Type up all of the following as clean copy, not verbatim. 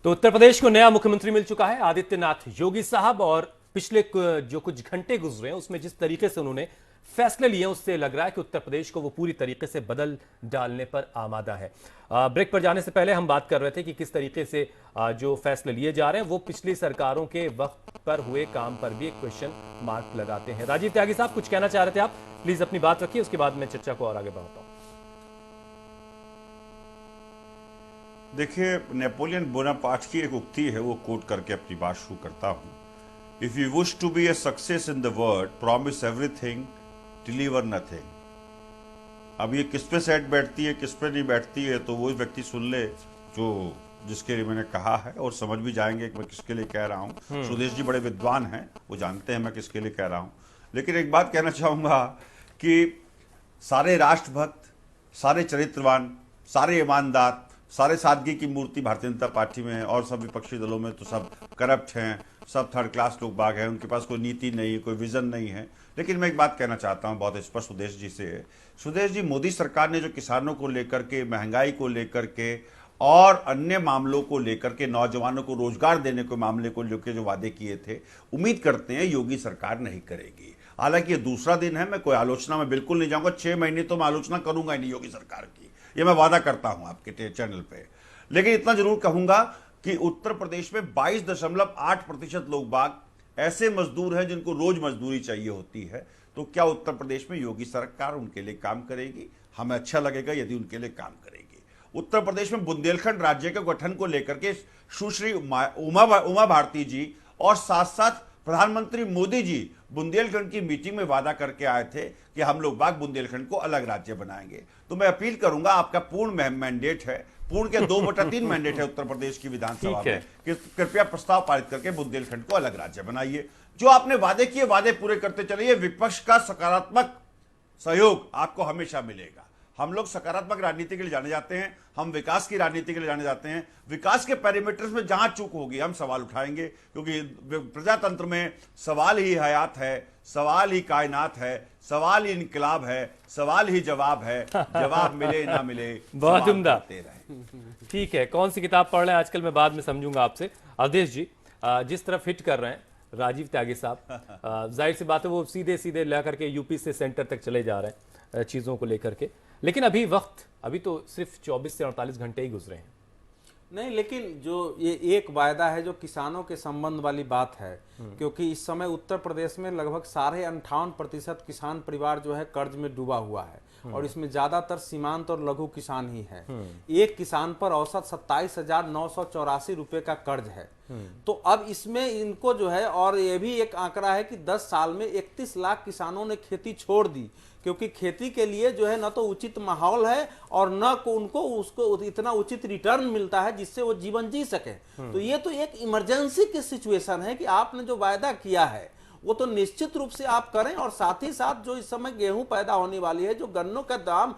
तो उत्तर प्रदेश को नया मुख्यमंत्री मिल चुका है आदित्यनाथ योगी साहब। और पिछले जो कुछ घंटे गुजरे हैं उसमें जिस तरीके से उन्होंने फैसले लिए उससे लग रहा है कि उत्तर प्रदेश को वो पूरी तरीके से बदल डालने पर आमादा है। ब्रेक पर जाने से पहले हम बात कर रहे थे कि किस तरीके से जो फैसले लिए जा रहे हैं वो पिछली सरकारों के वक्त पर हुए काम पर भी एक क्वेश्चन मार्क लगाते हैं। राजीव त्यागी साहब कुछ कहना चाह रहे थे आप, प्लीज अपनी बात रखिए, उसके बाद मैं चर्चा को और आगे बढ़ाता हूं। देखिए, नेपोलियन बोनापार्ट की एक उक्ति है, वो कोट करके अपनी बात शुरू करता हूं। If you wish to be a success in the world, promise everything, deliver nothing. अब ये किस पे सेट बैठती है, किस पे नहीं बैठती है, तो वो व्यक्ति सुन ले जो जिसके लिए मैंने कहा है, और समझ भी जाएंगे कि मैं किसके लिए कह रहा हूं। सुदेश जी बड़े विद्वान हैं, वो जानते हैं मैं किसके लिए कह रहा हूं। लेकिन एक बात कहना चाहूंगा कि सारे राष्ट्रभक्त, सारे चरित्रवान, सारे ईमानदार, सारे सादगी की मूर्ति भारतीय जनता पार्टी में है, और सब विपक्षी दलों में तो सब करप्ट हैं, सब थर्ड क्लास लोग बाग हैं, उनके पास कोई नीति नहीं है, कोई विजन नहीं है। लेकिन मैं एक बात कहना चाहता हूं बहुत स्पष्ट सुदेश जी से। सुदेश जी, मोदी सरकार ने जो किसानों को लेकर के, महंगाई को लेकर के और अन्य मामलों को लेकर के, नौजवानों को रोजगार देने के मामले को लेकर जो वादे किए थे, उम्मीद करते हैं योगी सरकार नहीं करेगी। हालांकि ये दूसरा दिन है, मैं कोई आलोचना में बिल्कुल नहीं जाऊंगा, 6 महीने तो मैं आलोचना करूंगा ही नहीं योगी सरकार की, ये मैं वादा करता हूं आपके चैनल पे। लेकिन इतना जरूर कहूंगा कि उत्तर प्रदेश में 22.8% लोग बाग ऐसे मजदूर हैं जिनको रोज मजदूरी चाहिए होती है। तो क्या उत्तर प्रदेश में योगी सरकार उनके लिए काम करेगी? हमें अच्छा लगेगा यदि उनके लिए काम करेगी। उत्तर प्रदेश में बुंदेलखंड राज्य के गठन को लेकर के सुश्री उमा भारती जी और साथ साथ प्रधानमंत्री मोदी जी बुंदेलखंड की मीटिंग में वादा करके आए थे कि हम लोग बाग बुंदेलखंड को अलग राज्य बनाएंगे। तो मैं अपील करूंगा, आपका पूर्ण मैंडेट है, पूर्ण के 2/3 मैंडेट है उत्तर प्रदेश की विधानसभा में, कि कृपया प्रस्ताव पारित करके बुंदेलखंड को अलग राज्य बनाइए। जो आपने वादे किए, वादे पूरे करते चलिए। विपक्ष का सकारात्मक सहयोग आपको हमेशा मिलेगा। हम लोग सकारात्मक राजनीति के लिए जाने जाते हैं, हम विकास की राजनीति के लिए जाने जाते हैं। विकास के पैरामीटर्स में जहां चूक होगी हम सवाल उठाएंगे, क्योंकि प्रजातंत्र में सवाल ही हयात है, सवाल ही कायनात है, सवाल ही इनकलाब है, सवाल ही जवाब है, जवाब मिले ना मिले बहुत उम्दा। रहे। ठीक है, कौन सी किताब पढ़ रहे हैं आजकल मैं बाद में समझूंगा आपसे। अवधेश जी, जिस तरफ हिट कर रहे हैं राजीव त्यागी साहब, जाहिर सी बात है वो सीधे सीधे ला करके यूपी से सेंटर तक चले जा रहे हैं चीजों को लेकर के। लेकिन अभी तो सिर्फ 24 से 48 घंटे ही गुजरे हैं। नहीं, लेकिन जो ये एक वायदा है जो किसानों के संबंध वाली बात है, क्योंकि इस समय उत्तर प्रदेश में लगभग 58% किसान परिवार जो है कर्ज में डूबा हुआ है, और इसमें ज्यादातर सीमांत और लघु किसान ही है। एक किसान पर औसत 27,984 रुपए का कर्ज है। तो अब इसमें इनको जो है, और ये भी एक आंकड़ा है कि 10 साल में 31 लाख किसानों ने खेती छोड़ दी, क्योंकि खेती के लिए जो है न तो उचित माहौल है और न को उनको उसको इतना उचित रिटर्न मिलता है जिससे वो जीवन जी सके। तो ये तो एक इमरजेंसी की सिचुएशन है कि आपने जो वायदा किया है वो तो निश्चित रूप से आप करें, और साथ ही साथ जो इस समय गेहूं पैदा होने वाली है, जो गन्नों का दाम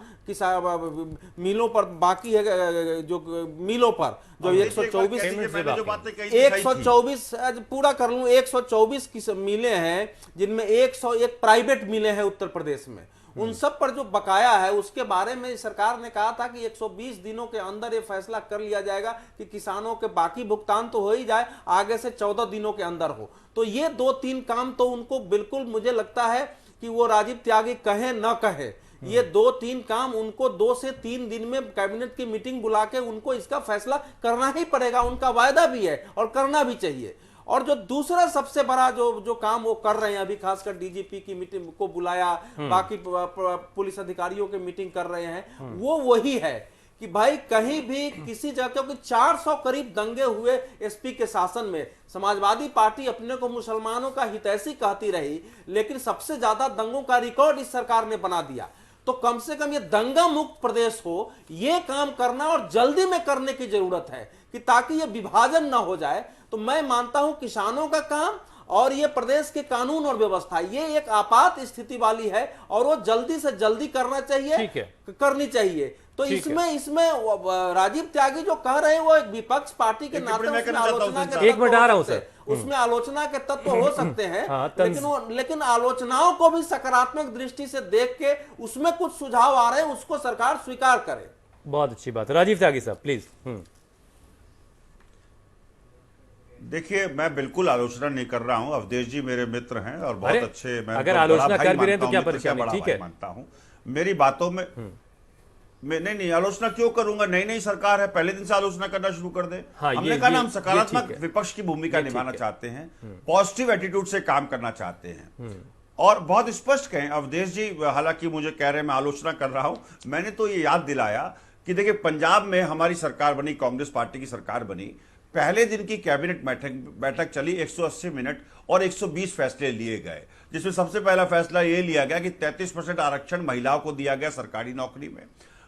मिलों पर बाकी है, जो मिलों पर जो 124 पूरा कर लूं, 124 की मिलें हैं जिनमें 101 प्राइवेट मिलें हैं उत्तर प्रदेश में। उन सब पर जो बकाया है उसके बारे में सरकार ने कहा था कि 120 दिनों के अंदर ये फैसला कर लिया जाएगा कि किसानों के बाकी भुगतान तो हो ही जाए, आगे से 14 दिनों के अंदर हो। तो ये 2-3 काम तो उनको बिल्कुल मुझे लगता है कि वो राजीव त्यागी कहे न कहे, ये 2-3 काम उनको 2 से 3 दिन में कैबिनेट की मीटिंग बुला के उनको इसका फैसला करना ही पड़ेगा। उनका वायदा भी है और करना भी चाहिए। और जो दूसरा सबसे बड़ा जो काम वो कर रहे हैं अभी, खासकर डीजीपी की मीटिंग को बुलाया, बाकी पुलिस अधिकारियों की मीटिंग कर रहे हैं, वो वही है कि भाई कहीं भी किसी जगह, क्योंकि 400 करीब दंगे हुए एसपी के शासन में। समाजवादी पार्टी अपने को मुसलमानों का हितैषी कहती रही, लेकिन सबसे ज्यादा दंगों का रिकॉर्ड इस सरकार ने बना दिया। तो कम से कम ये दंगा मुक्त प्रदेश हो, ये काम करना और जल्दी में करने की जरूरत है कि ताकि ये विभाजन ना हो जाए। तो मैं मानता हूं किसानों का काम और ये प्रदेश के कानून और व्यवस्था, ये एक आपात स्थिति वाली है और वो जल्दी से जल्दी करना चाहिए, करनी चाहिए। तो इसमें राजीव त्यागी जो कह रहे हैं वो एक विपक्ष पार्टी के नाते उसमें आलोचना के तत्व हो सकते हैं। लेकिन आलोचनाओं को भी सकारात्मक दृष्टि से देख के उसमें कुछ सुझाव आ रहे हैं, उसको सरकार स्वीकार करे। बहुत अच्छी बात है। राजीव त्यागी साहब प्लीज। देखिए, मैं बिल्कुल आलोचना नहीं कर रहा हूं। अवधेश जी मेरे मित्र हैं और बहुत अरे, अच्छे, मैं अगर उनको आलोचना बड़ा भाई कर भी रहे हैं तो मानता हूं, क्या मित्र परेशानी, बड़ा ठीक भाई है। मानता हूं। मेरी बातों में मैं नहीं आलोचना क्यों करूंगा? नई नई सरकार है, पहले दिन से आलोचना करना शुरू कर दे। हाँ, हमने कहा ना, हम ये सकारात्मक ठीक है। विपक्ष की भूमिका ये ठीक निभाना है। चाहते हैं, पॉजिटिव एटीट्यूड से काम करना चाहते हैं और बहुत स्पष्ट कहें। अवधेश जी हालांकि मुझे कह रहे हैं मैं आलोचना कर रहा हूं, मैंने तो ये याद दिलाया कि देखिए, पंजाब में हमारी सरकार बनी, कांग्रेस पार्टी की सरकार बनी। पहले दिन की कैबिनेट बैठक चली, 180 मिनट और 120 फैसले लिए गए, जिसमें सबसे पहला फैसला यह लिया गया कि 33% आरक्षण महिलाओं को दिया गया सरकारी नौकरी में।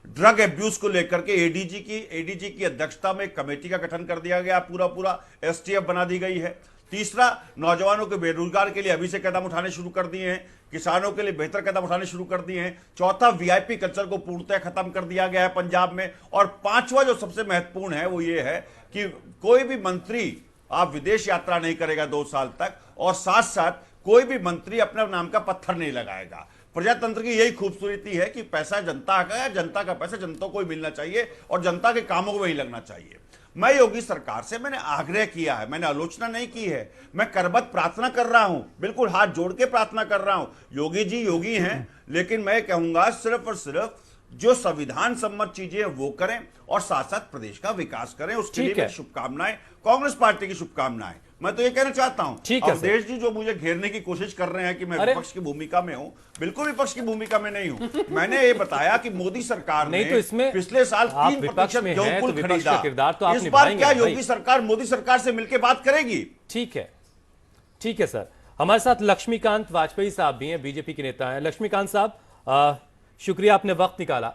ड्रग एब्यूज को लेकर के एडीजी की अध्यक्षता में एक कमेटी का गठन कर दिया गया, पूरा एसटीएफ बना दी गई है। तीसरा, नौजवानों के बेरोजगार के लिए अभी से कदम उठाने शुरू कर दिए हैं, किसानों के लिए बेहतर कदम उठाने शुरू कर दिए हैं। चौथा, वीआईपी कल्चर को पूर्णतः खत्म कर दिया गया है पंजाब में। और पांचवा जो सबसे महत्वपूर्ण है वो ये है कि कोई भी मंत्री आप विदेश यात्रा नहीं करेगा 2 साल तक, और साथ साथ कोई भी मंत्री अपने नाम का पत्थर नहीं लगाएगा। प्रजातंत्र की यही खूबसूरती है कि पैसा जनता का है, जनता का पैसा जनता को ही मिलना चाहिए और जनता के कामों को वही लगना चाहिए। मैं योगी सरकार से मैंने आग्रह किया है, मैंने आलोचना नहीं की है, मैं करबद्ध प्रार्थना कर रहा हूं, बिल्कुल हाथ जोड़ के प्रार्थना कर रहा हूं। योगी जी योगी हैं, लेकिन मैं कहूंगा सिर्फ और सिर्फ जो संविधान सम्मत चीजें हैं वो करें और साथ साथ प्रदेश का विकास करें। उसके लिए मेरी शुभकामनाएं, कांग्रेस पार्टी की शुभकामनाएं। मैं तो ये कहना चाहता हूं। अवधेश जी जो मुझे घेरने की कोशिश कर रहे हैं कि मैं विपक्ष की भूमिका में हूं, बिल्कुल विपक्ष की भूमिका में नहीं हूं। मैंने ये बताया कि मोदी सरकार ने तो इसमें पिछले साल 3% गेहूं कुल खरीदा। इस बार क्या योगी सरकार मोदी सरकार से मिलकर बात करेगी? ठीक है सर। हमारे साथ लक्ष्मीकांत वाजपेयी साहब भी हैं, बीजेपी के नेता हैं। लक्ष्मीकांत साहब, शुक्रिया आपने वक्त निकाला।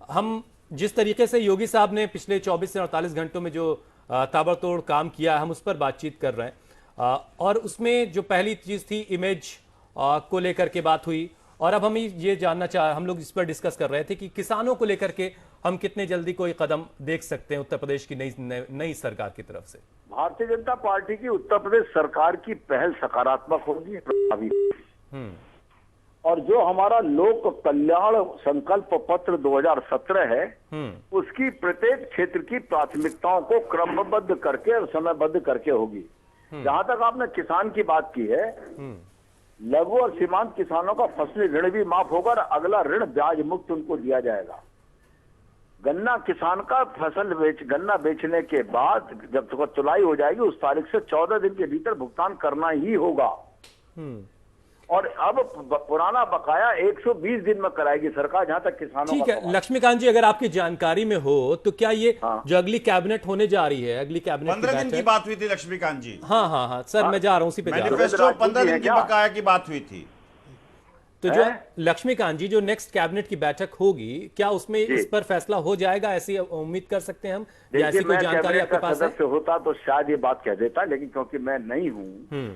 हम जिस तरीके से योगी साहब ने पिछले 24 से 48 घंटों में जो ताबड़तोड़ काम किया, हम उस पर बातचीत कर रहे हैं। और उसमें जो पहली चीज थी, इमेज को लेकर के बात हुई, और अब हम ये जानना हम लोग इस पर डिस्कस कर रहे थे कि किसानों को लेकर के हम कितने जल्दी कोई कदम देख सकते हैं उत्तर प्रदेश की नई सरकार की तरफ से। भारतीय जनता पार्टी की उत्तर प्रदेश सरकार की पहल सकारात्मक होगी, प्रभावी। और जो हमारा लोक कल्याण संकल्प पत्र 2017 है, उसकी प्रत्येक क्षेत्र की प्राथमिकताओं को क्रमबद्ध करके और समयबद्ध करके होगी। जहां तक आपने किसान की बात की है, लघु और सीमांत किसानों का फसली ऋण भी माफ होगा और अगला ऋण ब्याज मुक्त उनको दिया जाएगा। गन्ना किसान का गन्ना बेचने के बाद जब तक तुलाई हो जाएगी, उस तारीख से 14 दिन के भीतर भुगतान करना ही होगा। और अब पुराना बकाया 120 दिन में कराएगी सरकार, जहां तक किसानों ठीक है। लक्ष्मीकांत जी, अगर आपकी जानकारी में हो तो क्या ये जो अगली कैबिनेट होने जा रही है, अगली कैबिनेट 15 दिन की बात हुई थी लक्ष्मीकांत जी। हाँ सर, मैं जा रहा हूं उसी पे जा रहा हूं। मैनिफेस्टो 15 दिन की बकाया की बात हुई थी। तो जो लक्ष्मीकांत जी, जो नेक्स्ट कैबिनेट की बैठक होगी, क्या उसमें इस पर फैसला हो जाएगा, ऐसी उम्मीद कर सकते हैं हम, या ऐसी कोई जानकारी आपके पास है? सदस्य होता तो शायद ये बात कह देता, लेकिन क्योंकि मैं नहीं हूं,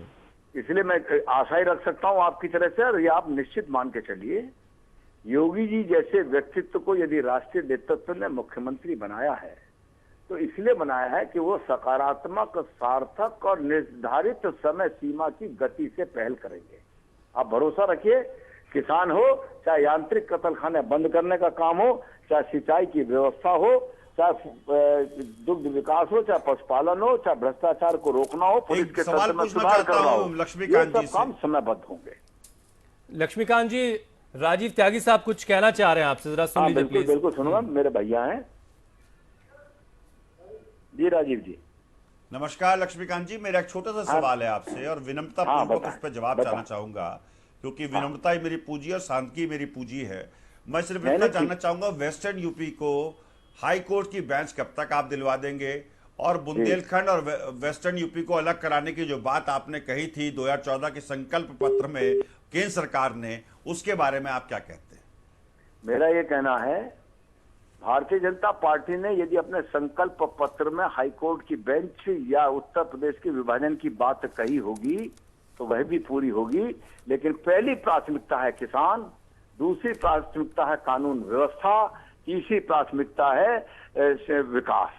इसलिए मैं आशा ही रख सकता हूं आपकी तरह से। और ये आप निश्चित मान के चलिए, योगी जी जैसे व्यक्तित्व को यदि राष्ट्रीय नेतृत्व ने मुख्यमंत्री बनाया है, तो इसलिए बनाया है कि वो सकारात्मक, सार्थक और निर्धारित समय सीमा की गति से पहल करेंगे। आप भरोसा रखिए, किसान हो, चाहे यांत्रिक कत्लखाने बंद करने का काम हो, चाहे सिंचाई की व्यवस्था हो, चाहे दुग्ध विकास हो, चाहे पशुपालन हो, चाहे भ्रष्टाचार को रोकना हो, पुलिस के तंत्र में सुधार करना हो, लक्ष्मीकांत जी, सब काम समयबद्ध होंगे। लक्ष्मीकांत जी, राजीव त्यागी साहब कुछ कहना चाह रहे हैं आपसे, जरा सुन लीजिए प्लीज। बिल्कुल सुनूंगा, मेरे भैया हैं जी। राजीव जी नमस्कार। लक्ष्मीकांत जी, मेरा एक छोटा सा सवाल है आपसे और विनम्रता पूर्वक उस पर जवाब चाहना चाहूंगा, क्योंकि विनम्रता ही मेरी पूंजी और शांति मेरी पूंजी है। मैं सिर्फ इतना जानना चाहूंगा, वेस्टर्न यूपी को हाई कोर्ट की बेंच कब तक आप दिलवा देंगे, और बुंदेलखंड और वेस्टर्न यूपी को अलग कराने की जो बात आपने कही थी 2014 के संकल्प पत्र में केंद्र सरकार ने, उसके बारे में आप क्या कहते हैं? मेरा ये कहना है, भारतीय जनता पार्टी ने यदि अपने संकल्प पत्र में हाईकोर्ट की बेंच या उत्तर प्रदेश के विभाजन की बात कही होगी तो वह भी पूरी होगी, लेकिन पहली प्राथमिकता है किसान, दूसरी प्राथमिकता है कानून व्यवस्था, तीसरी प्राथमिकता है विकास।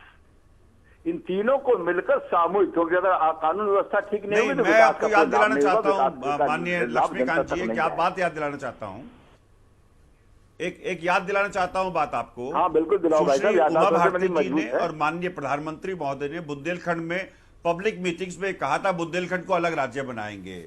इन तीनों को मिलकर सामूहिक, क्योंकि अगर कानून व्यवस्था ठीक नहीं होगी तो मैं आपको याद दिलाना चाहता हूं, माननीय लक्ष्मीकांत जी, क्या बात याद दिलाना चाहता हूं, एक याद दिलाना चाहता हूं बात आपको। हाँ बिल्कुल दिलाओ भाई साहब। उमा भारती जी ने और माननीय प्रधानमंत्री महोदय ने बुंदेलखंड में पब्लिक मीटिंग्स में कहा था बुंदेलखंड को अलग राज्य बनाएंगे,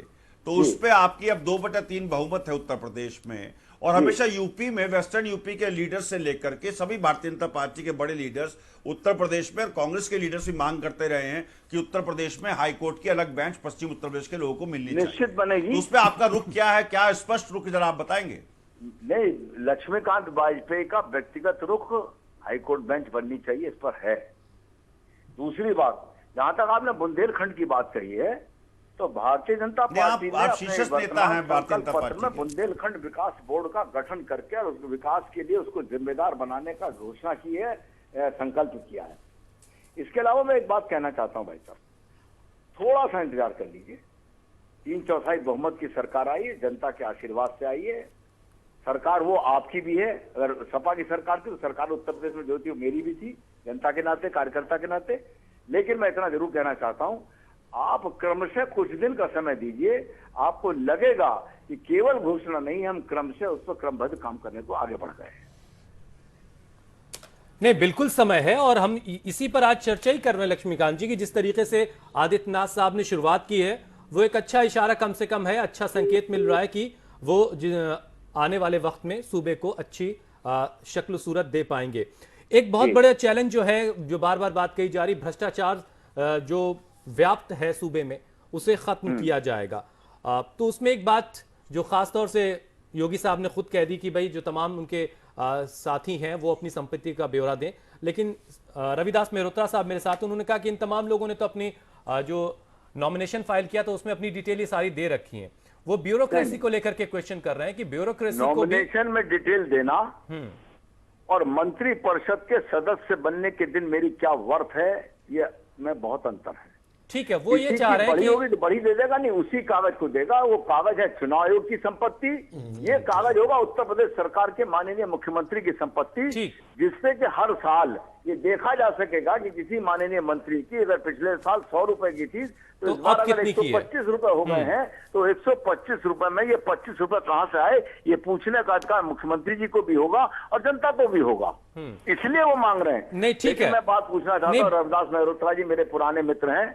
तो उस पे आपकी अब 2/3 बहुमत है उत्तर प्रदेश में। और हमेशा यूपी में, वेस्टर्न यूपी के लीडर्स से लेकर के सभी भारतीय जनता पार्टी के बड़े लीडर्स उत्तर प्रदेश में और कांग्रेस के लीडर्स भी मांग करते रहे हैं कि उत्तर प्रदेश में हाई कोर्ट की अलग बेंच पश्चिम उत्तर प्रदेश के लोगों को मिलनी चाहिए। निश्चित बनेगी। तो उस पर आपका रुख क्या है, क्या स्पष्ट रुख जरा आप बताएंगे? नहीं, लक्ष्मीकांत वाजपेयी का व्यक्तिगत रुख हाईकोर्ट बेंच बननी चाहिए, इस पर है। दूसरी बात, जहां तक आपने बुंदेलखंड की बात कही है, तो भारतीय जनता पार्टी ने अपने शीर्षस्थ नेता हैं भारतीय जनता पत्र पार्टी में के। बुंदेलखंड विकास बोर्ड का गठन करके और उस विकास के लिए उसको जिम्मेदार बनाने का घोषणा की है, संकल्प किया है। इसके अलावा मैं एक बात कहना चाहता हूं भाई साहब, थोड़ा सा इंतजार कर लीजिए। 3/4 बहुमत की सरकार आई है, जनता के आशीर्वाद से आई है सरकार, वो आपकी भी है। अगर सपा की सरकार थी तो सरकार उत्तर प्रदेश में जो थी वो मेरी भी थी, जनता के नाते, कार्यकर्ता के नाते। लेकिन मैं इतना जरूर कहना चाहता हूं, आप क्रमशः कुछ दिन का समय दीजिए, आपको लगेगा कि केवल घोषणा नहीं, हम क्रमशः उस पर क्रमबद्ध काम करने को आगे बढ़ गए हैं। नहीं, बिल्कुल समय है और हम इसी पर आज चर्चा ही कर रहे हैं लक्ष्मीकांत जी की जिस तरीके से आदित्यनाथ साहब ने शुरुआत की है वो एक अच्छा इशारा कम से कम है, अच्छा संकेत मिल रहा है कि वो आने वाले वक्त में सूबे को अच्छी शक्ल सूरत दे पाएंगे। एक बहुत बड़ा चैलेंज जो है, जो बार बार बात कही जा रही, भ्रष्टाचार जो व्याप्त है सूबे में, उसे खत्म किया जाएगा। तो उसमें एक बात जो खासतौर से योगी साहब ने खुद कह दी कि भाई जो तमाम उनके साथी हैं वो अपनी संपत्ति का ब्यौरा दें, लेकिन रविदास मेहरोत्रा साहब मेरे साथ, उन्होंने कहा कि इन तमाम लोगों ने तो अपनी जो नॉमिनेशन फाइल किया तो उसमें अपनी डिटेल ये सारी दे रखी है। वो ब्यूरोक्रेसी को लेकर के क्वेश्चन कर रहे हैं कि ब्यूरोक्रेसी को भी नॉमिनेशन में डिटेल देना और मंत्री परिषद के सदस्य बनने के दिन मेरी क्या वर्थ है, ये में बहुत अंतर है। ठीक है, वो ये चाह रहे हैं बड़ी कि होगी तो बड़ी दे देगा, नहीं उसी कागज को देगा। वो कागज है चुनाव आयोग की संपत्ति, ये कागज होगा उत्तर प्रदेश सरकार के माननीय मुख्यमंत्री की संपत्ति, जिससे कि हर साल ये देखा जा सकेगा कि किसी माननीय मंत्री की अगर पिछले साल 100 रुपए की थी तो इस बार अगर 125 रुपए हो गए हैं तो 125 रुपए में ये 25 रुपए कहां से आए, ये पूछने का अधिकार मुख्यमंत्री जी को भी होगा और जनता को भी होगा। इसलिए वो मांग रहे हैं। नहीं, ठीक है, मैं बात पूछना चाहता हूँ, रविदास मेहरोत्रा जी मेरे पुराने मित्र हैं,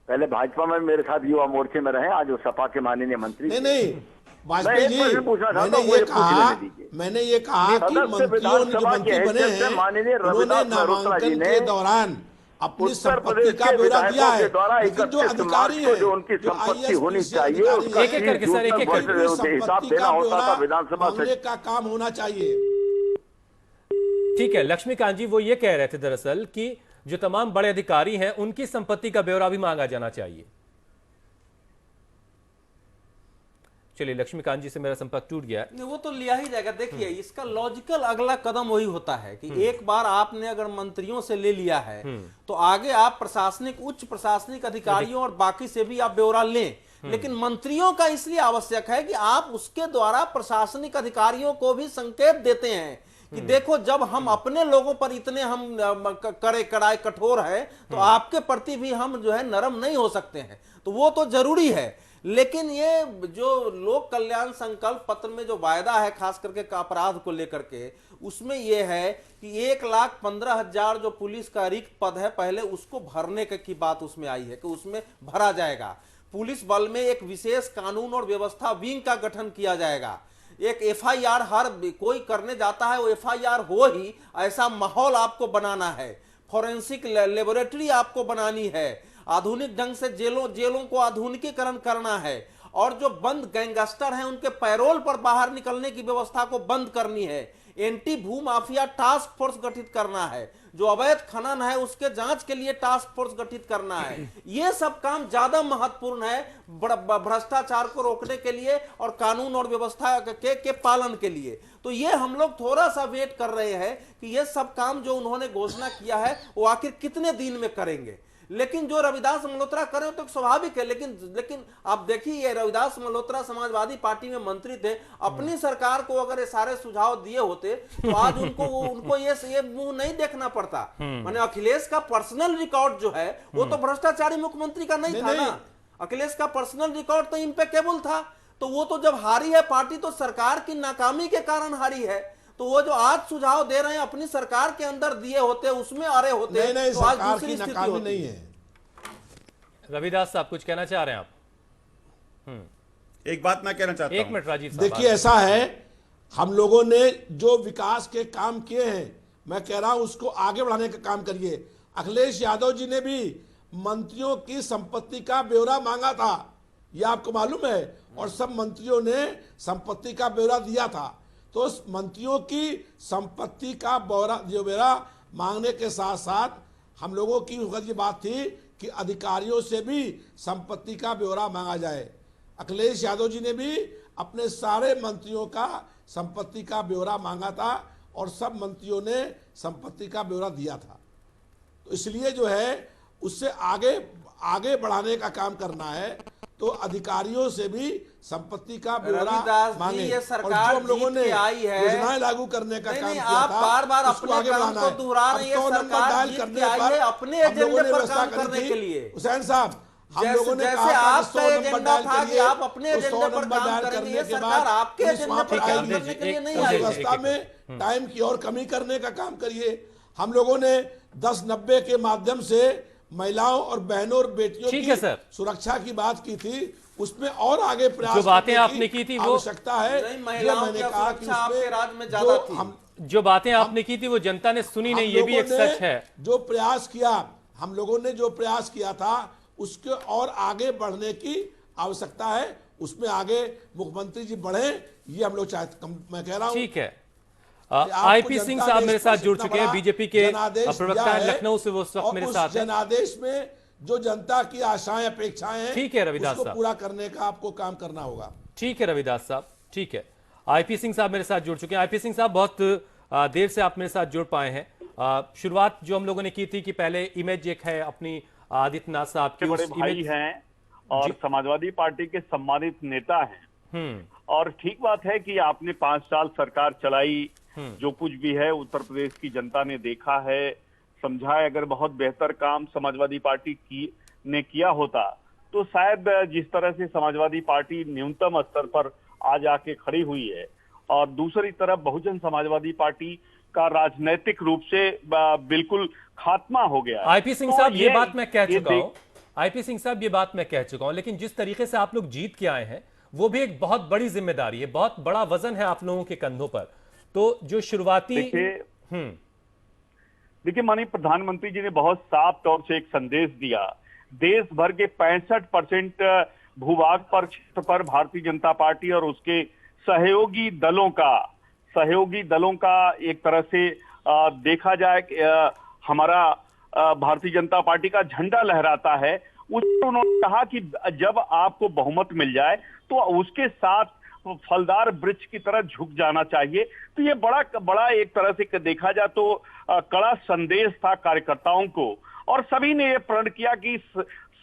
पहले भाजपा में मेरे साथ युवा मोर्चे में रहे, आज वो सपा के माननीय मंत्री। नहीं वाजपेयी जी, मैंने ये कहा कि मंत्रियों जो मंत्री बने हैं उन्होंने नामांकन के दौरान अपनी संपत्ति का ब्यौरा दिया है, लेकिन जो अधिकारी हैं जो उनकी संपत्ति होनी चाहिए उसका एक एक करके सर, एक एक करके हिसाब देना होता था विधानसभा से का काम होना चाहिए। ठीक है, लक्ष्मीकांत जी वो ये कह रहे थे दरअसल कि जो तमाम बड़े अधिकारी हैं उनकी संपत्ति का ब्यौरा भी मांगा जाना चाहिए। चलिए, लक्ष्मीकांत जी से मेरा संपर्क टूट गया। नहीं, वो तो लिया ही जाएगा। देखिए, इसका लॉजिकल अगला कदम वही होता है कि एक बार आपने अगर मंत्रियों से ले लिया है तो आगे आप प्रशासनिक, उच्च प्रशासनिक अधिकारियों और बाकी से भी आप ब्यौरा लें। लेकिन मंत्रियों का इसलिए आवश्यक है कि आप उसके द्वारा प्रशासनिक अधिकारियों को भी संकेत देते हैं कि देखो, जब हम अपने लोगों पर इतने हम कड़ाई कठोर है तो आपके प्रति भी हम जो है नरम नहीं हो सकते हैं। तो वो तो जरूरी है। लेकिन ये जो लोक कल्याण संकल्प पत्र में जो वायदा है खास करके अपराध को लेकर के, उसमें यह है कि 1,15,000 जो पुलिस का रिक्त पद है पहले उसको भरने की बात उसमें आई है कि उसमें भरा जाएगा। पुलिस बल में एक विशेष कानून और व्यवस्था विंग का गठन किया जाएगा। एक एफआईआर हर कोई करने जाता है वो एफआईआर हो ही ऐसा माहौल आपको बनाना है। फॉरेंसिक लेबोरेटरी आपको बनानी है। आधुनिक ढंग से जेलों को आधुनिकीकरण करना है और जो बंद गैंगस्टर हैं उनके पैरोल पर बाहर निकलने की व्यवस्था को बंद करनी है। एंटी भू माफिया टास्क फोर्स गठित करना है। जो अवैध खनन है उसके जांच के लिए टास्क फोर्स गठित करना है। ये सब काम ज्यादा महत्वपूर्ण है भ्रष्टाचार को रोकने के लिए और कानून और व्यवस्था के पालन के लिए। तो ये हम लोग थोड़ा सा वेट कर रहे हैं कि ये सब काम जो उन्होंने घोषणा किया है वो आखिर कितने दिन में करेंगे। लेकिन जो रविदास मल्होत्रा करे तो स्वाभाविक है। लेकिन आप देखिए, ये रविदास मल्होत्रा समाजवादी पार्टी में मंत्री थे, अपनी सरकार को अगर ये सारे सुझाव दिए होते तो आज उनको ये मुंह नहीं देखना पड़ता। माने अखिलेश का पर्सनल रिकॉर्ड जो है वो तो भ्रष्टाचारी मुख्यमंत्री का नहीं था ना। अखिलेश का पर्सनल रिकॉर्ड तो इम्पेकेबल था। तो वो तो जब हारी है पार्टी तो सरकार की नाकामी के कारण हारी है। तो वो जो आज सुझाव दे रहे हैं अपनी सरकार के अंदर दिए होते उसमें आ रहे होते नहीं, तो आज सरकार दूसरी की स्थिति नाकामी होती नहीं है। रविदास साहब कुछ कहना चाह रहे हैं आप? एक बात मैं कहना चाहता एक हूं। मिनट राजीव साहब। देखिए ऐसा है, हम लोगों ने जो विकास के काम किए हैं, मैं कह रहा हूं उसको आगे बढ़ाने का काम करिए। अखिलेश यादव जी ने भी मंत्रियों की संपत्ति का ब्यौरा मांगा था, यह आपको मालूम है, और सब मंत्रियों ने संपत्ति का ब्यौरा दिया था। तो उस मंत्रियों की संपत्ति का ब्यौरा मांगने के साथ साथ हम लोगों की ये बात थी कि अधिकारियों से भी संपत्ति का ब्यौरा मांगा जाए। अखिलेश यादव जी ने भी अपने सारे मंत्रियों का संपत्ति का ब्यौरा मांगा था और सब मंत्रियों ने संपत्ति का ब्यौरा दिया था। तो इसलिए जो है उससे आगे बढ़ाने का काम करना है, तो अधिकारियों से भी संपत्ति का ब्यौरा मांगे। ये और सरकार जो हम लोगों ने आई है, योजनाएं लागू करने का काम किया आप था, बार बार उसको अपने आगे काम बढ़ाना को है। दोहरा रहे हैं। अब 100 नंबर सरकार डायल जीत करने के आई पर है अपने हम लोगों एजेंडे ने पर व्यवस्था काम करी करने थी। के लिए। हुसैन साहब, हम लोगों ने जैसे कहा था कि आपका 100 नंबर एजेंडा डायल था कि करिए, आप अपने तो एजेंडे 100 पर नंबर काम डायल करेंगे। करने ये के सरकार बाद आपके पुलिस एजेंडे वहां पर पर काम आएगी। करने के लिए नहीं उस आई। व्यवस्था में टाइम की और कमी करने का काम करिए। हम लोगों ने 1090 के माध्यम से महिलाओं और बहनों और बेटियों ठीक की है सर। सुरक्षा की बात की थी, उसमें और आगे प्रयास जो बातें करने आपने की थी वो आवश्यकता है। नहीं, ये महिलाओं मैंने की कहा कि सुरक्षा आपके राज में उसमें ज्यादा जो थी। हम जो बातें आपने की थी वो जनता ने सुनी नहीं, ये भी एक सच है। जो प्रयास किया, हम लोगों ने जो प्रयास किया था उसके और आगे बढ़ने की आवश्यकता है। उसमें आगे मुख्यमंत्री जी बढ़े, ये हम लोग चाहते। मैं कह रहा हूं ठीक है। आपको आईपी सिंह जनता साहब ने मेरे इस साथ पर जुड़ इतना चुके हैं, बड़ा बीजेपी के जनादेश प्रवक्ता दिया हैं है, लखनऊ से, वो इस वक्त और मेरे उस साथ हैं। जनादेश में जो जनता की आशाएं अपेक्षाएं हैं, ठीक है रविदास उसको साहब। पूरा करने का आपको काम करना होगा। ठीक है रविदास साहब, ठीक है। आईपी सिंह साहब मेरे साथ जुड़ चुके हैं। आईपी सिंह साहब, बहुत देर से आप मेरे साथ जुड़ पाए हैं। शुरुआत जो हम लोगों ने की थी कि पहले इमेज एक है अपनी आदित्यनाथ साहब की, बड़े उस भाई इमेज हैं और समाजवादी पार्टी के सम्मानित नेता हैं। और ठीक बात है कि आपने 5 साल सरकार चलाई, जो कुछ भी है उत्तर प्रदेश की जनता ने देखा है, समझा है। अगर बहुत बेहतर काम समाजवादी पार्टी ने किया होता तो शायद जिस तरह से समाजवादी पार्टी न्यूनतम स्तर पर आज आके खड़ी हुई है, और दूसरी तरफ बहुजन समाजवादी पार्टी का राजनीतिक रूप से बिल्कुल खात्मा हो गया है। आईपी सिंह तो साहब, ये बात मैं कह चुका हूं। देख- आईपी सिंह साहब, ये बात मैं कह चुका हूं, लेकिन जिस तरीके से आप लोग जीत के आए हैं वो भी एक बहुत बड़ी जिम्मेदारी है, बहुत बड़ा वजन है आप लोगों के कंधों पर। तो जो शुरुआती देखिए माननीय प्रधानमंत्री जी ने बहुत साफ तौर से एक संदेश दिया। देश भर के 65% भूभाग पर क्षेत्र पर भारतीय जनता पार्टी और उसके सहयोगी दलों का एक तरह से देखा जाए कि हमारा भारतीय जनता पार्टी का झंडा लहराता है। उसमें उन्होंने कहा कि जब आपको बहुमत मिल जाए तो उसके साथ फलदार वृक्ष की तरह झुक जाना चाहिए। तो ये बड़ा एक तरह से देखा जाए तो कड़ा संदेश था कार्यकर्ताओं को, और सभी ने ये प्रण किया कि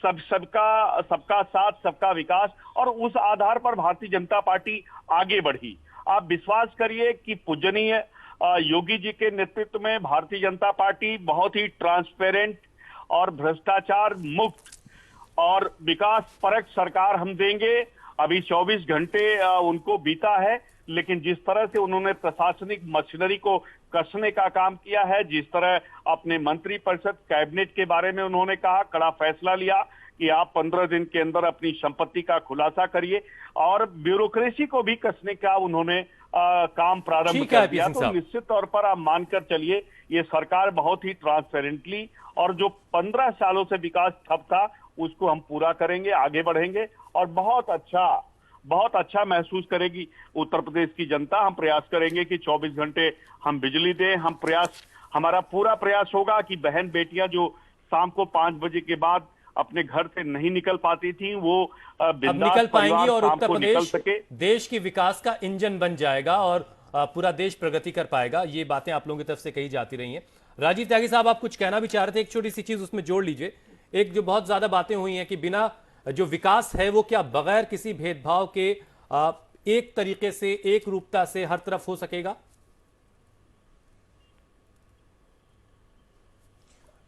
सबका साथ सबका विकास, और उस आधार पर भारतीय जनता पार्टी आगे बढ़ी। आप विश्वास करिए कि पूजनीय योगी जी के नेतृत्व में भारतीय जनता पार्टी बहुत ही ट्रांसपेरेंट और भ्रष्टाचार मुक्त और विकास परक सरकार हम देंगे। अभी 24 घंटे उनको बीता है, लेकिन जिस तरह से उन्होंने प्रशासनिक मशीनरी को कसने का काम किया है, जिस तरह अपने मंत्रिपरिषद कैबिनेट के बारे में उन्होंने कहा, कड़ा फैसला लिया कि आप 15 दिन के अंदर अपनी संपत्ति का खुलासा करिए, और ब्यूरोक्रेसी को भी कसने का उन्होंने काम प्रारंभ कर दिया। तो निश्चित तौर पर आप मानकर चलिए ये सरकार बहुत ही ट्रांसपेरेंटली, और जो 15 सालों से विकास ठप था उसको हम पूरा करेंगे, आगे बढ़ेंगे, और बहुत अच्छा महसूस करेगी उत्तर प्रदेश की जनता। हम प्रयास करेंगे कि 24 घंटे हम बिजली दें। हमारा पूरा प्रयास होगा कि बहन बेटियां जो शाम को 5 बजे के बाद अपने घर से नहीं निकल पाती थी, वो अब निकल पाएंगी, और उत्तर प्रदेश सके। देश की विकास का इंजन बन जाएगा और पूरा देश प्रगति कर पाएगा। ये बातें आप लोगों की तरफ से कही जाती रही हैं। राजीव त्यागी साहब, आप कुछ कहना भी चाह रहे थे, एक छोटी सी चीज उसमें जोड़ लीजिए। एक जो बहुत ज्यादा बातें हुई हैं कि बिना जो विकास है वो क्या बगैर किसी भेदभाव के एक तरीके से, एक रूपता से हर तरफ हो सकेगा?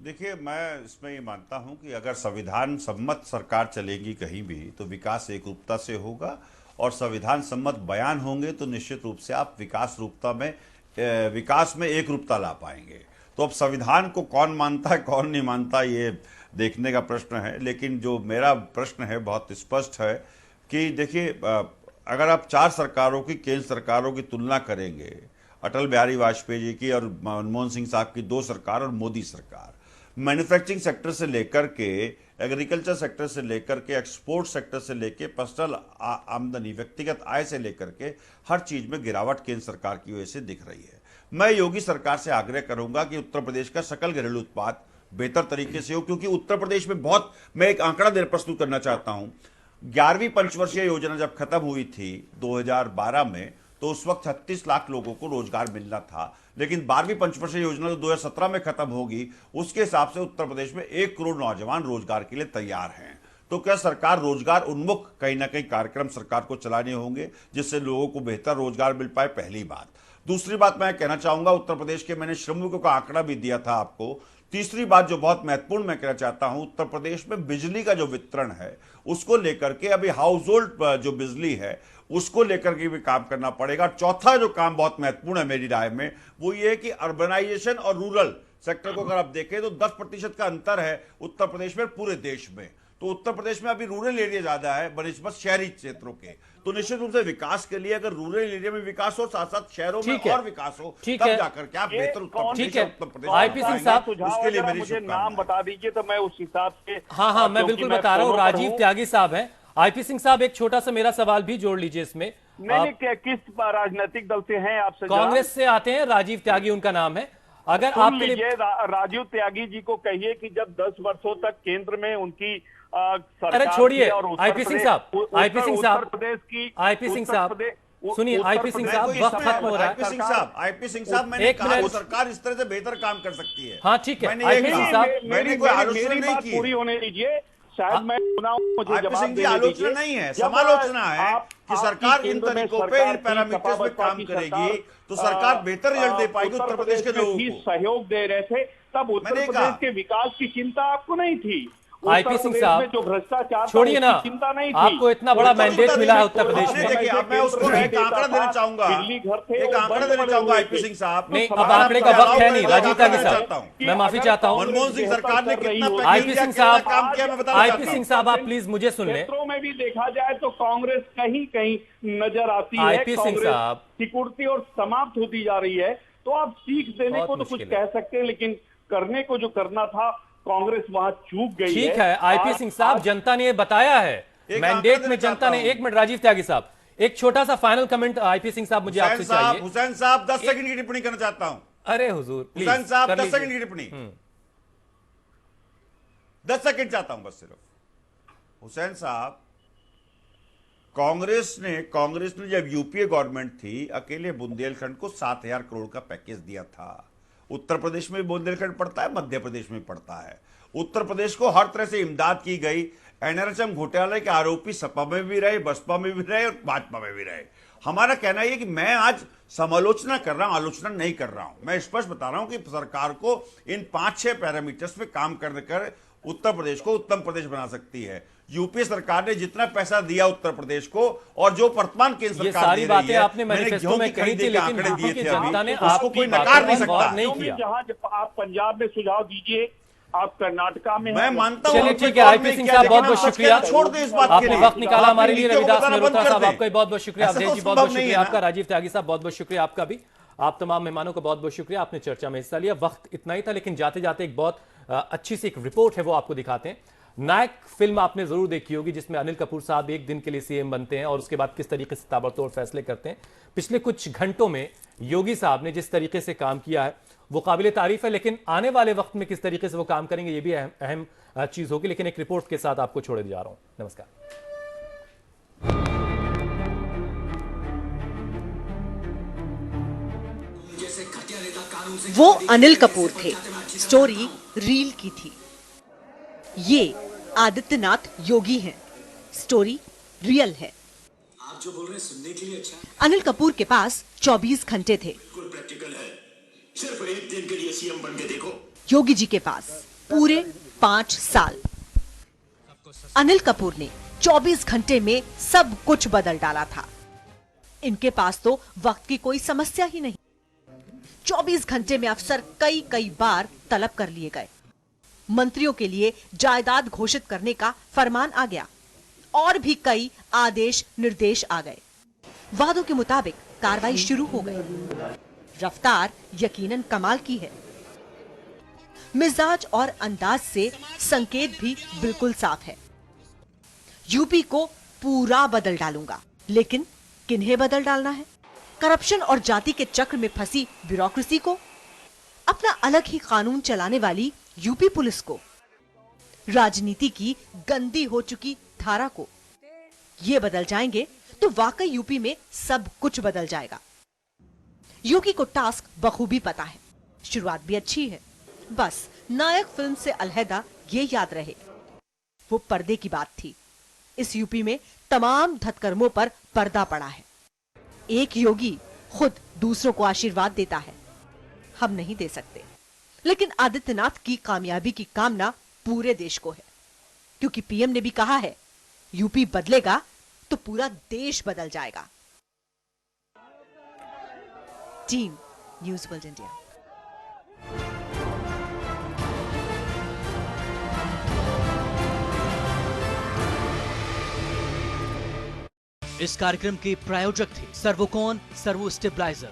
देखिए, मैं इसमें ये मानता हूं कि अगर संविधान सम्मत सरकार चलेगी कहीं भी तो विकास एक रूपता से होगा, और संविधान सम्मत बयान होंगे तो निश्चित रूप से आप विकास में एक रूपता ला पाएंगे। तो अब संविधान को कौन मानता है कौन नहीं मानता ये देखने का प्रश्न है। लेकिन जो मेरा प्रश्न है बहुत स्पष्ट है कि देखिए, अगर आप 4 सरकारों की, केंद्र सरकारों की तुलना करेंगे, अटल बिहारी वाजपेयी जी की और मनमोहन सिंह साहब की 2 सरकार और मोदी सरकार, मैन्युफैक्चरिंग सेक्टर से लेकर के, एग्रीकल्चर सेक्टर से लेकर के, एक्सपोर्ट सेक्टर से लेकर पर्सनल आमदनी, व्यक्तिगत आय से लेकर के हर चीज में गिरावट केंद्र सरकार की वजह से दिख रही है। मैं योगी सरकार से आग्रह करूंगा कि उत्तर प्रदेश का सकल घरेलू उत्पाद बेहतर तरीके से हो, क्योंकि उत्तर प्रदेश में बहुत, मैं एक आंकड़ा प्रस्तुत करना चाहता हूं। 11वीं पंचवर्षीय योजना जब खत्म हुई थी 2012 में, तो उस वक्त 36 लाख लोगों को रोजगार मिलना था। लेकिन 12वीं पंचवर्षीय योजना जो 2017 में खत्म होगी, उसके हिसाब से उत्तर प्रदेश में 1 करोड़ नौजवान रोजगार के लिए तैयार हैं। तो क्या सरकार रोजगार उन्मुख कहीं ना कहीं कार्यक्रम सरकार को चलाने होंगे जिससे लोगों को बेहतर रोजगार मिल पाए, पहली बात। दूसरी बात मैं कहना चाहूंगा, उत्तर प्रदेश के, मैंने श्रमिकों का आंकड़ा भी दिया था आपको। तीसरी बात जो बहुत महत्वपूर्ण मैं कहना चाहता हूं, उत्तर प्रदेश में बिजली का जो वितरण है उसको लेकर के अभी हाउस होल्ड जो बिजली है उसको लेकर के भी काम करना पड़ेगा। चौथा जो काम बहुत महत्वपूर्ण है मेरी राय में, वो ये है कि अर्बनाइजेशन और रूरल सेक्टर को अगर आप देखें तो 10% का अंतर है उत्तर प्रदेश में पूरे देश में। तो उत्तर प्रदेश में अभी रूरल एरिया ज्यादा है बनिस्बत शहरी क्षेत्रों के। तो निश्चित रूप से विकास के लिए अगर रूरल एरिया में विकास हो, साथ साथ शहरों में और विकास हो, तब जाकर क्या बेहतर उत्तर प्रदेश। आईपी सिंह साहब, उसके लिए मेरी मुझे नाम बता दीजिए तो मैं उस हिसाब से। हाँ, मैं बिल्कुल बता रहा हूँ। राजीव त्यागी साहब हैं। आईपी सिंह साहब, एक छोटा सा मेरा सवाल भी जोड़ लीजिए इसमें। नहीं, किस राजनीतिक दल से हैं आप? कांग्रेस से आते हैं, राजीव त्यागी उनका नाम है। अगर आपके लिए राजीव त्यागी जी को कहिए कि जब 10 वर्षों तक केंद्र में उनकी सरकार, अरे छोड़िए, आईपी सिंह साहब, आईपी सिंह साहब, प्रदेश की, आईपी सिंह साहब सुनिए। आईपी सिंह साहब, वक्त खत्म हो रहा है। आईपी सिंह साहब, मैंने कहा वो सरकार इस तरह से बेहतर काम कर सकती है। हाँ ठीक है, आईपी सिंह साहब, मैंने कोई आलोचना नहीं की। पूरी होने दीजिए, शायद मैं सुनाऊं, मुझे जवाब देने आलोचना नहीं है, समालोचना है कि सरकार इन तरीकों पे, इन पैरामीटर्स पे काम करेगी तो सरकार बेहतर रिजल्ट दे पाएगी उत्तर प्रदेश के लोगों को। सहयोग दे रहे थे तब उत्तर प्रदेश के विकास की चिंता आपको नहीं थी। आईपी सिंह साहब, जो भ्रष्टाचार छोड़िए ना, चिंता नहीं थी। आपको इतना बड़ा मैंडेट मिला है उत्तर प्रदेश में। मैं उसको एक आंकड़ा देना चाहूंगा, एक आंकड़ा देना चाहूंगा आईपी सिंह साहब। नहीं, अब आंकड़े का वक्त है नहीं। राजीव त्यागी साहब, मैं माफी चाहता हूँ। मनमोहन सिंह सरकार ने कितना आईपी सिंह साहब, काम किया मैं बताना आईपी सिंह साहब, आप प्लीज मुझे सुन लें। क्षेत्रों में भी देखा जाए तो कांग्रेस कहीं कहीं नजर आती है। आईपी सिंह साहब, सिकुड़ती और समाप्त होती जा रही है। तो आप सीख देने को तो कुछ कह सकते हैं, लेकिन करने को जो करना था कांग्रेस वहां चूक गई। ठीक है आईपी सिंह साहब, जनता ने ये बताया है, मैंडेट में जनता ने। 1 मिनट राजीव त्यागी साहब, एक छोटा सा फाइनल कमेंट आईपी सिंह साहब मुझे आपसे चाहिए। हुसैन साहब 10 सेकंड की टिप्पणी करना चाहता हूं। अरे हुजूर, हुसैन साहब 10 सेकंड की टिप्पणी, 10 सेकंड चाहता हूं बस सिर्फ। हुसैन साहब, कांग्रेस ने जब यूपीए गवर्नमेंट थी, अकेले बुंदेलखंड को 7,000 करोड़ का पैकेज दिया था। उत्तर प्रदेश में बुंदेलखंड पड़ता है, मध्य प्रदेश में पड़ता है। उत्तर प्रदेश को हर तरह से इमदाद की गई। एनआरएचएम घोटाले के आरोपी सपा में भी रहे, बसपा में भी रहे और भाजपा में भी रहे। हमारा कहना यह कि मैं आज समालोचना कर रहा हूं, आलोचना नहीं कर रहा हूं। मैं स्पष्ट बता रहा हूं कि सरकार को इन 5-6 पैरामीटर्स पे काम कर उत्तर प्रदेश को उत्तम प्रदेश बना सकती है। यूपीए सरकार ने जितना पैसा दिया उत्तर प्रदेश को और जो वर्तमान केंद्र सरकार सारी दे बातें रही है, आपने मैनिफेस्टो में कही थी, लेकिन यूपी की जनता ने उसको कोई नकार नहीं सकता। नहीं किया। जहां आप पंजाब में सुझाव दीजिए, आप कर्नाटका में, मैं मानता हूं। चलिए ठीक है आईपी सिंह साहब, बहुत बहुत शुक्रिया, छोड़ दे इस बात के आपने लिए। वक्त निकाला हमारे लिए। रविदास मेहरोत्रा साहब, आपका बहुत बहुत शुक्रिया। ऐसा तो अवधेश जी, बहुत बहुत संभव नहीं शुक्रिया है आपका। राजीव त्यागी साहब, बहुत बहुत शुक्रिया आपका भी। आप तमाम मेहमानों का बहुत बहुत शुक्रिया, आपने चर्चा में हिस्सा लिया। वक्त इतना ही था, लेकिन जाते जाते एक बहुत अच्छी सी एक रिपोर्ट है, वो आपको दिखाते हैं। नायक फिल्म आपने जरूर देखी होगी, जिसमें अनिल कपूर साहब एक दिन के लिए सीएम बनते हैं और उसके बाद किस तरीके से ताबड़तोड़ फैसले करते हैं। पिछले कुछ घंटों में योगी साहब ने जिस तरीके से काम किया है वो काबिले तारीफ है, लेकिन आने वाले वक्त में किस तरीके से वो काम करेंगे ये भी अहम चीज होगी। लेकिन एक रिपोर्ट के साथ आपको छोड़े जा रहा हूं। नमस्कार। वो अनिल कपूर थे, स्टोरी रील की थी। ये आदित्यनाथ योगी हैं, स्टोरी रियल है। आप जो बोल रहे हैं सुनने के लिए अच्छा है। अनिल कपूर के पास 24 घंटे थे। बिल्कुल प्रैक्टिकल है, सिर्फ एक दिन के लिए सीएम बन के देखो। योगी जी के पास पूरे 5 साल। अनिल कपूर ने 24 घंटे में सब कुछ बदल डाला था। इनके पास तो वक्त की कोई समस्या ही नहीं। 24 घंटे में अफसर कई बार तलब कर लिए गए। मंत्रियों के लिए जायदाद घोषित करने का फरमान आ गया और भी कई आदेश निर्देश आ गए। वादों के मुताबिक कार्रवाई शुरू हो गई। रफ्तार यकीनन कमाल की है। मिजाज और अंदाज से संकेत भी बिल्कुल साफ है। यूपी को पूरा बदल डालूंगा, लेकिन किन्हें बदल डालना है? करप्शन और जाति के चक्र में फंसी ब्यूरोक्रेसी को, अपना अलग ही कानून चलाने वाली यूपी पुलिस को, राजनीति की गंदी हो चुकी धारा को। ये बदल जाएंगे तो वाकई यूपी में सब कुछ बदल जाएगा। योगी को टास्क बखूबी पता है। शुरुआत भी अच्छी है, बस नायक फिल्म से अलहदा ये याद रहे, वो पर्दे की बात थी। इस यूपी में तमाम धतकर्मों पर पर्दा पड़ा है। एक योगी खुद दूसरों को आशीर्वाद देता है, हम नहीं दे सकते। लेकिन आदित्यनाथ की कामयाबी की कामना पूरे देश को है, क्योंकि पीएम ने भी कहा है यूपी बदलेगा तो पूरा देश बदल जाएगा। Team news world India. इस कार्यक्रम के प्रायोजक थे सर्वोकॉन सर्वो स्टेबलाइजर।